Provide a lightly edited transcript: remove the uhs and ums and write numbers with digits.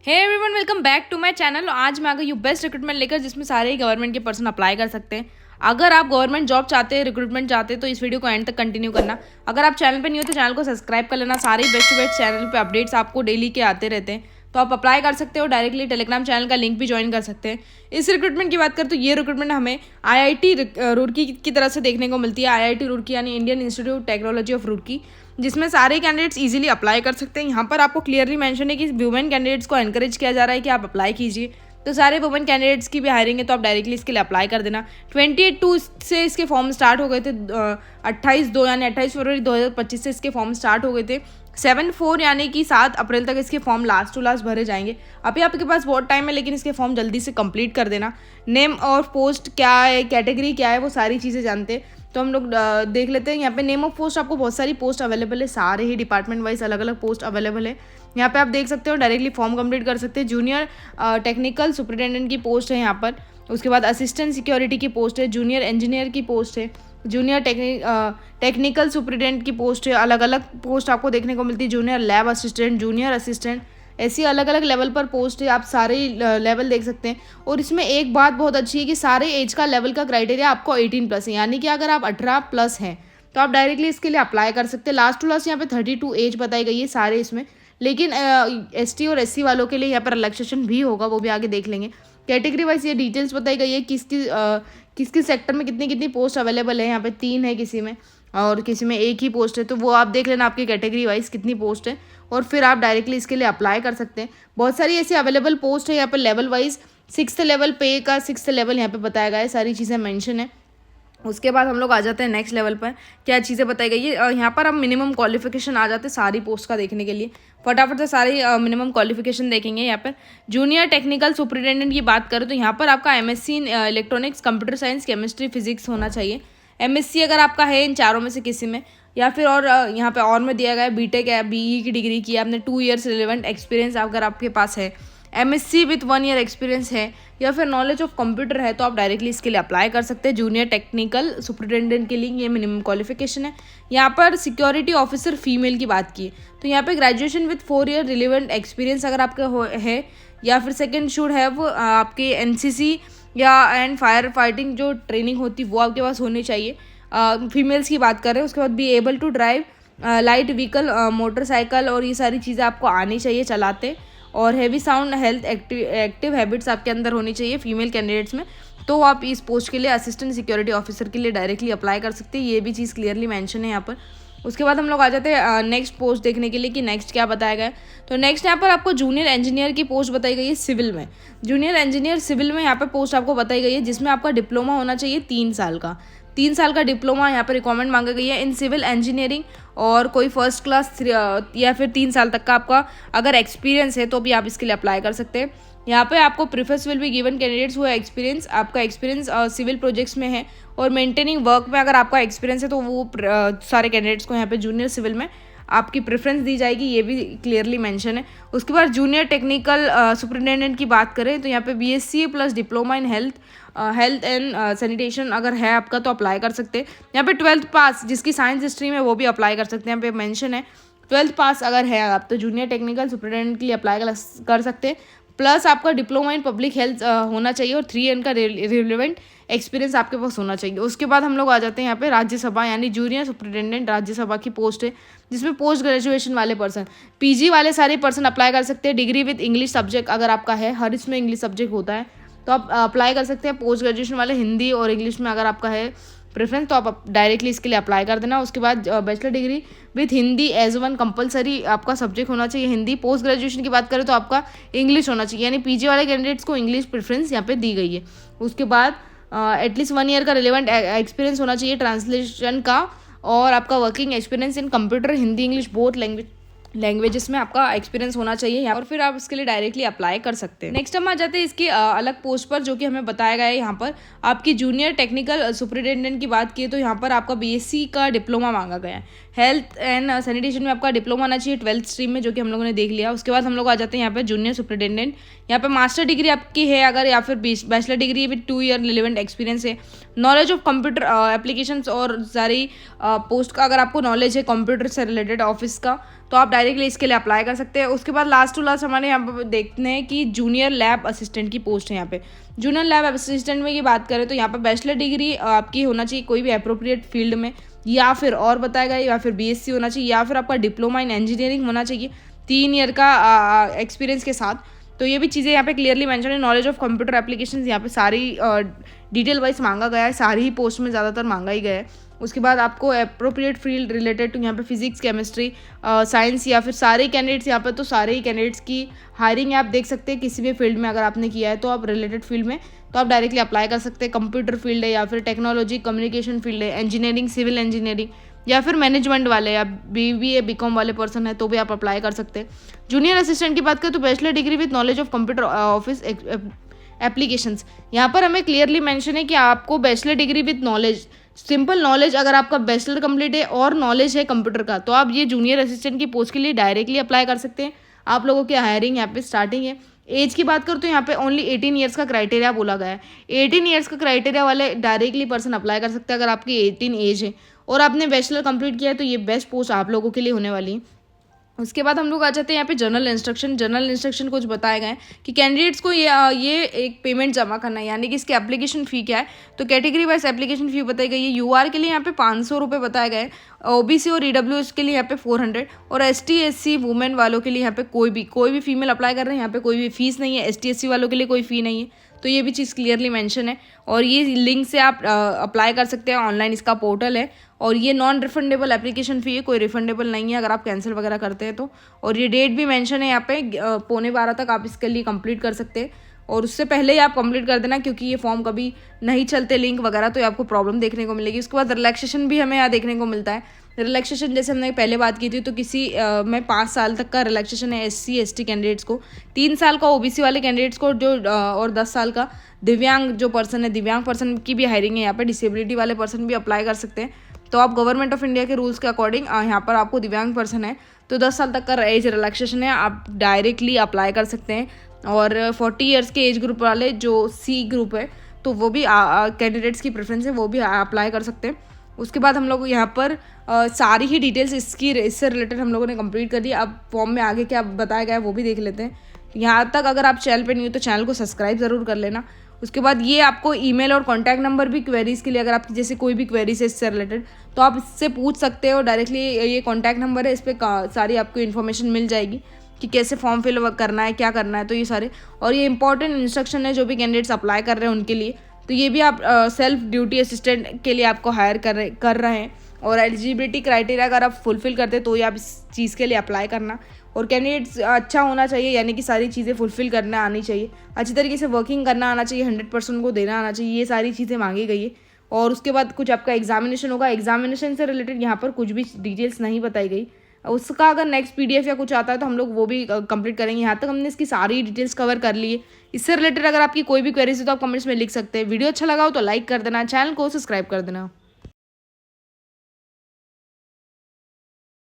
Hey everyone, welcome back to my channel. आज मैं आ गई हूँ बेस्ट रिक्रूटमेंट लेकर, जिसमें सारे ही गवर्नमेंट के पर्सन अप्लाई कर सकते हैं। अगर आप गवर्नमेंट जॉब चाहते हैं, रिक्रूटमेंट चाहते हैं, तो इस वीडियो को एंड तक कंटिन्यू करना। अगर आप चैनल पे नहीं हो तो चैनल को सब्सक्राइब कर लेना। सारे बेस्ट टू बेस्ट चैनल पे अपडेट्स आपको डेली के आते रहते हैं, तो आप अप्लाई कर सकते हो। डायरेक्टली टेलीग्राम चैनल का लिंक भी ज्वाइन कर सकते हैं। इस रिक्रूटमेंट की बात करें तो ये रिक्रूटमेंट हमें IIT रुड़की की तरफ से देखने को मिलती है। IIT रुड़की यानी Indian institute of technology of Roorkee, जिसमें सारे कैंडिडेट्स इजीली अप्लाई कर सकते हैं। यहाँ पर आपको क्लियरली मेंशन है कि वुमेन कैंडिडेट्स को एनकरेज किया जा रहा है कि आप अप्लाई कीजिए। तो सारे वुमेन कैंडिडेट्स की भी हायरिंग है, तो आप डायरेक्टली इसके लिए अप्लाई कर देना। 28/2 से इसके फॉर्म स्टार्ट हो गए थे। 28/2 यानी 28 फरवरी 2025 से इसके फॉर्म स्टार्ट हो गए थे। 7/4 यानी कि 7 अप्रैल तक इसके फॉर्म लास्ट टू लास्ट भरे जाएंगे। अभी आपके पास बहुत टाइम है, लेकिन इसके फॉर्म जल्दी से कंप्लीट कर देना। नेम और पोस्ट क्या है, कैटेगरी क्या है, वो सारी चीज़ें जानते हैं, तो हम लोग देख लेते हैं। यहाँ पे नेम ऑफ पोस्ट आपको बहुत सारी पोस्ट अवेलेबल है, सारे ही डिपार्टमेंट वाइज अलग अलग पोस्ट अवेलेबल है। यहाँ पे आप देख सकते हो, डायरेक्टली फॉर्म कंप्लीट कर सकते हैं। जूनियर टेक्निकल सुपरिटेंडेंट की पोस्ट है यहाँ पर। उसके बाद असिस्टेंट सिक्योरिटी की पोस्ट है, जूनियर इंजीनियर की पोस्ट है, जूनियर टेक्निकल सुपरिटेंडेंट की पोस्ट है। अलग अलग पोस्ट आपको देखने को मिलती है। Junior lab assistant, junior assistant, ऐसी अलग अलग लेवल पर पोस्ट है। आप सारे लेवल देख सकते हैं। और इसमें एक बात बहुत अच्छी है कि सारे एज का लेवल का क्राइटेरिया आपको 18+ है, यानी कि अगर आप 18+ हैं तो आप डायरेक्टली इसके लिए अप्लाई कर सकते हैं। लास्ट टू लास्ट यहाँ पे 32 एज बताई गई है सारे इसमें, लेकिन ST और SC वालों के लिए यहाँ पर रिलैक्सेशन भी होगा, वो भी आगे देख लेंगे। कैटेगरी वाइज ये डिटेल्स बताई गई है, किस सेक्टर में कितनी कितनी पोस्ट अवेलेबल है। यहाँ पे 3 है किसी में, और किसी में 1 ही पोस्ट है, तो वो आप देख लेना आपकी कैटेगरी वाइज कितनी पोस्ट है, और फिर आप डायरेक्टली इसके लिए अप्लाई कर सकते हैं। बहुत सारी ऐसी अवेलेबल पोस्ट है यहाँ पर लेवल वाइज। 6th लेवल पे का 6th लेवल यहाँ पे बताया गया है, सारी चीज़ें मेंशन है। उसके बाद हम लोग आ जाते हैं नेक्स्ट लेवल पर, क्या चीज़ें बताई गई है। यहाँ पर हम मिनिमम क्वालिफिकेशन आ जाते हैं सारी पोस्ट का देखने के लिए। फटाफट से सारी मिनिमम क्वालिफिकेशन देखेंगे। यहाँ पर जूनियर टेक्निकल सुपरिटेंडेंट की बात करें तो यहाँ पर आपका MSc in electronics, computer science, chemistry, physics होना चाहिए। MSc अगर आपका है इन चारों में से किसी में, या फिर और यहाँ पे और में दिया गया है BTech है, BE की डिग्री की आपने, 2 ईयर्स रिलेवेंट एक्सपीरियंस अगर आपके पास है, MSc विथ 1 ईयर एक्सपीरियंस है, या फिर नॉलेज ऑफ कंप्यूटर है, तो आप डायरेक्टली इसके लिए अप्लाई कर सकते हैं। जूनियर टेक्निकल सुपरिटेंडेंट के लिए ये मिनिमम क्वालिफिकेशन है। यहाँ पर सिक्योरिटी ऑफिसर फीमेल की बात की तो यहाँ पे graduation with 4 year relevant experience अगर आपका है, या फिर सेकेंड शुड हैव आपके NCC या एंड फायर फाइटिंग जो ट्रेनिंग होती वो आपके पास होनी चाहिए। फीमेल्स की बात कर रहे हैं। उसके बाद be able to drive light vehicle, motorcycle, और ये सारी चीज़ें आपको आनी चाहिए चलाते। और heavy sound health active habits आपके अंदर होनी चाहिए फीमेल कैंडिडेट्स में, तो आप इस पोस्ट के लिए असिस्टेंट सिक्योरिटी ऑफिसर के लिए डायरेक्टली अप्लाई कर सकते हैं। ये भी चीज़ क्लियरली मेंशन है यहाँ पर। उसके बाद हम लोग आ जाते हैं नेक्स्ट पोस्ट देखने के लिए कि नेक्स्ट क्या बताया गया है। तो नेक्स्ट यहाँ पर आपको जूनियर इंजीनियर की पोस्ट बताई गई है सिविल में। जूनियर इंजीनियर सिविल में यहाँ पर पोस्ट आपको बताई गई है, जिसमें आपका डिप्लोमा होना चाहिए 3 साल का। 3 साल का डिप्लोमा यहाँ पर रिक्वायरमेंट मांगी गई है इन सिविल इंजीनियरिंग, और कोई फर्स्ट क्लास या फिर 3 साल तक का आपका अगर एक्सपीरियंस है तो भी आप इसके लिए अप्लाई कर सकते हैं। यहाँ पे आपको preference will be given candidates हुआ एक्सपीरियंस, आपका एक्सपीरियंस सिविल प्रोजेक्ट्स में है और मेंटेनिंग वर्क में अगर आपका एक्सपीरियंस है, तो वो सारे कैंडिडेट्स को यहाँ पे जूनियर सिविल में आपकी प्रेफरेंस दी जाएगी, ये भी क्लियरली मेंशन है। उसके बाद जूनियर टेक्निकल सुपरिटेंडेंट की बात करें तो यहाँ पे BSc plus diploma in health and sanitation अगर है आपका तो अप्लाई कर सकते हैं। यहाँ पे 12th पास जिसकी साइंस स्ट्रीम है वो भी अप्लाई कर सकते हैं। यहाँ पे मेंशन है 12th पास अगर है आप तो जूनियर टेक्निकल सुपरिटेंडेंट के लिए अप्लाई कर सकते हैं। प्लस आपका डिप्लोमा इन पब्लिक हेल्थ होना चाहिए, और 3 ईयर का रिलेवेंट एक्सपीरियंस आपके पास होना चाहिए। उसके बाद हम लोग आ जाते हैं यहाँ पे राज्यसभा, यानी जूनियर सुपरिटेंडेंट राज्यसभा की पोस्ट है, जिसमें पोस्ट ग्रेजुएशन वाले पर्सन, PG वाले सारे पर्सन अप्लाई कर सकते हैं। डिग्री विद इंग्लिश सब्जेक्ट अगर आपका है, हर इसमें इंग्लिश सब्जेक्ट होता है, तो आप अप्लाई कर सकते हैं। पोस्ट ग्रेजुएशन वाले हिंदी और इंग्लिश में अगर आपका है प्रेफरेंस, तो आप डायरेक्टली इसके लिए अप्लाई कर देना। उसके बाद bachelor degree with Hindi as 1 compulsory आपका सब्जेक्ट होना चाहिए हिंदी। पोस्ट ग्रेजुएशन की बात करें तो आपका इंग्लिश होना चाहिए, यानी PG वाले कैंडिडेट्स को इंग्लिश प्रेफरेंस यहाँ पे दी गई है। उसके बाद एटलीस्ट 1 ईयर का रिलेवेंट एक्सपीरियंस होना चाहिए ट्रांसलेशन का, और आपका working experience in computer, Hindi English both languages में आपका एक्सपीरियंस होना चाहिए, और फिर आप इसके लिए डायरेक्टली अप्लाई कर सकते हैं। नेक्स्ट हम आ जाते हैं इसकी अलग पोस्ट पर, जो कि हमें बताया गया है यहाँ पर। आपकी जूनियर टेक्निकल सुपरिटेंडेंट की बात की तो यहाँ पर आपका BSc का डिप्लोमा मांगा गया हेल्थ एंड सैनिटेशन में आपका डिप्लोमा होना चाहिए 12th स्ट्रीम में, जो कि हम लोगों ने देख लिया। उसके बाद हम लोग आ जाते हैं यहाँ पे जूनियर सुपरिटेंडेंट। यहाँ पे मास्टर डिग्री आपकी है अगर, या फिर bachelor degree with 2 year relevant experience है। नॉलेज ऑफ कंप्यूटर एप्लीकेशंस और सारी पोस्ट का अगर आपको नॉलेज है कंप्यूटर से रिलेटेड ऑफिस का, तो आप डायरेक्टली इसके लिए अप्लाई कर सकते हैं। उसके बाद लास्ट टू लास्ट हमारे यहाँ पर देखते हैं कि जूनियर लैब असिस्टेंट की पोस्ट है यहाँ पे। जूनियर लैब असिस्टेंट में की बात करें तो यहाँ पर बैचलर डिग्री आपकी होना चाहिए कोई भी अप्रोप्रिएट फील्ड में, या फिर और बताया गया या फिर BSc होना चाहिए, या फिर आपका डिप्लोमा इन इंजीनियरिंग होना चाहिए 3 ईयर का एक्सपीरियंस के साथ। तो ये भी चीज़ें यहाँ पे क्लियरली मेंशन है। नॉलेज ऑफ कंप्यूटर एप्लीकेशंस यहाँ पे सारी डिटेल वाइज मांगा गया है, सारी ही पोस्ट में ज़्यादातर मांगा ही गया है। उसके बाद आपको अप्रोप्रिएट फील्ड रिलेटेड टू यहाँ पे फिजिक्स, केमिस्ट्री, साइंस, या फिर सारे कैंडिडेट्स यहाँ पे, तो सारे ही कैंडिडेट्स की हायरिंग आप देख सकते हैं। किसी भी फील्ड में अगर आपने किया है तो आप रिलेटेड फील्ड में तो आप डायरेक्टली अप्लाई कर सकते हैं। कंप्यूटर फील्ड है, या फिर टेक्नोलॉजी कम्युनिकेशन फील्ड है, इंजीनियरिंग, सिविल इंजीनियरिंग, या फिर मैनेजमेंट वाले या BBA BCom वाले पर्सन है तो भी आप अप्लाई कर सकते हैं। जूनियर असिस्टेंट की बात करें तो bachelor degree with knowledge of computer office applications. यहाँ पर हमें क्लियरली मेंशन है कि आपको bachelor degree with knowledge, simple knowledge अगर आपका बैचलर कंप्लीट है और नॉलेज है कंप्यूटर का, तो आप ये जूनियर असिस्टेंट की पोस्ट के लिए डायरेक्टली अप्लाई कर सकते हैं। आप लोगों की हायरिंग यहाँ पे स्टार्टिंग है। एज की बात करो तो यहाँ पे ओनली 18 ईयर्स का क्राइटेरिया बोला गया है। 18 ईयर्स का क्राइटेरिया वाले डायरेक्टली पर्सन अप्लाई कर सकते हैं अगर आपकी 18 एज है और आपने बैचलर कंप्लीट किया है, तो ये बेस्ट पोस्ट आप लोगों के लिए होने वाली है। उसके बाद हम लोग आ जाते हैं यहाँ पे जनरल इंस्ट्रक्शन। जनरल इंस्ट्रक्शन कुछ बताए गए हैं कि कैंडिडेट्स को ये एक पेमेंट जमा करना है, यानी कि इसकी एप्लीकेशन फ़ी क्या है। तो कैटेगरी वाइज एप्लीकेशन फ़ी बताई गई है। UR के लिए यहाँ पे 500 रुपये बताए गए, OBC और EWS के लिए यहाँ पे 400, और ST SC वुमेन वालों के लिए यहाँ पे कोई भी फीमेल अप्लाई कर रहे हैं यहाँ पे कोई भी फीस नहीं है। ST SC वालों के लिए कोई फ़ी नहीं है, तो ये भी चीज़ क्लियरली मेंशन है। और ये लिंक से आप अप्लाई कर सकते हैं, ऑनलाइन इसका पोर्टल है। और ये नॉन रिफंडेबल एप्लीकेशन फ़ी है, कोई रिफंडेबल नहीं है अगर आप कैंसिल वगैरह करते हैं तो। और ये डेट भी मेंशन है यहाँ पे 11:15 तक आप इसके लिए कंप्लीट कर सकते हैं, और उससे पहले ही आप कंप्लीट कर देना, क्योंकि ये फॉर्म कभी नहीं चलते लिंक वगैरह, तो आपको प्रॉब्लम देखने को मिलेगी। उसके बाद रिलैक्सेशन भी हमें यहाँ देखने को मिलता है। रिलैक्सेशन जैसे हमने पहले बात की थी, तो किसी में 5 साल तक का रिलैक्सेशन है SC ST कैंडिडेट्स को, 3 साल का OBC वाले कैंडिडेट्स को, जो और 10 साल का दिव्यांग जो पर्सन है, दिव्यांग पर्सन की भी हायरिंग है यहाँ पे। डिसेबिलिटी वाले पर्सन भी अप्लाई कर सकते हैं। तो आप गवर्नमेंट ऑफ इंडिया के रूल्स के अकॉर्डिंग यहाँ पर आपको दिव्यांग पर्सन है तो 10 साल तक का एज रिलैक्सेशन है, आप डायरेक्टली अप्लाई कर सकते हैं। और 40 ईयर्स के एज ग्रुप वाले जो C ग्रुप है, तो वो भी कैंडिडेट्स की प्रेफरेंस है, वो भी अप्लाई कर सकते हैं। उसके बाद हम लोग यहाँ पर सारी ही डिटेल्स इससे रिलेटेड हम लोगों ने कंप्लीट कर दी। अब फॉर्म में आगे क्या बताया गया है वो भी देख लेते हैं। यहाँ तक अगर आप चैनल पे नहीं हो तो चैनल को सब्सक्राइब ज़रूर कर लेना। उसके बाद ये आपको ईमेल और कॉन्टैक्ट नंबर भी क्वेरीज़ के लिए, अगर आपकी जैसे कोई भी क्वेरीज है इससे रिलेटेड तो आप इससे पूछ सकते हो डायरेक्टली। ये कॉन्टैक्ट नंबर है, इस पर सारी आपको इन्फॉर्मेशन मिल जाएगी कि कैसे फॉर्म फिल करना है, क्या करना है, तो ये सारे। और ये इंपॉर्टेंट इंस्ट्रक्शन है जो भी कैंडिडेट्स अप्लाई कर रहे हैं उनके लिए। तो ये भी आप सेल्फ ड्यूटी असिस्टेंट के लिए आपको हायर कर रहे हैं, और एलिजिबिलिटी क्राइटेरिया अगर आप फुलफिल करते हैं तो ये आप इस चीज़ के लिए अप्लाई करना। और कैंडिडेट्स अच्छा होना चाहिए, यानी कि सारी चीज़ें फुलफिल करना आनी चाहिए, अच्छी तरीके से वर्किंग करना आना चाहिए, 100% को देना आना चाहिए, ये सारी चीज़ें मांगी गई है। और उसके बाद कुछ आपका एग्जामिनेशन होगा, एग्जामिनेशन से रिलेटेड यहाँ पर कुछ भी डिटेल्स नहीं बताई गई। उसका अगर नेक्स्ट PDF या कुछ आता है तो हम लोग वो भी कंप्लीट करेंगे। यहाँ तक हमने इसकी सारी डिटेल्स कवर कर ली है। इससे रिलेटेड अगर आपकी कोई भी क्वेरीज है तो आप कमेंट्स में लिख सकते हैं। वीडियो अच्छा लगा हो तो लाइक कर देना, चैनल को सब्सक्राइब कर देना।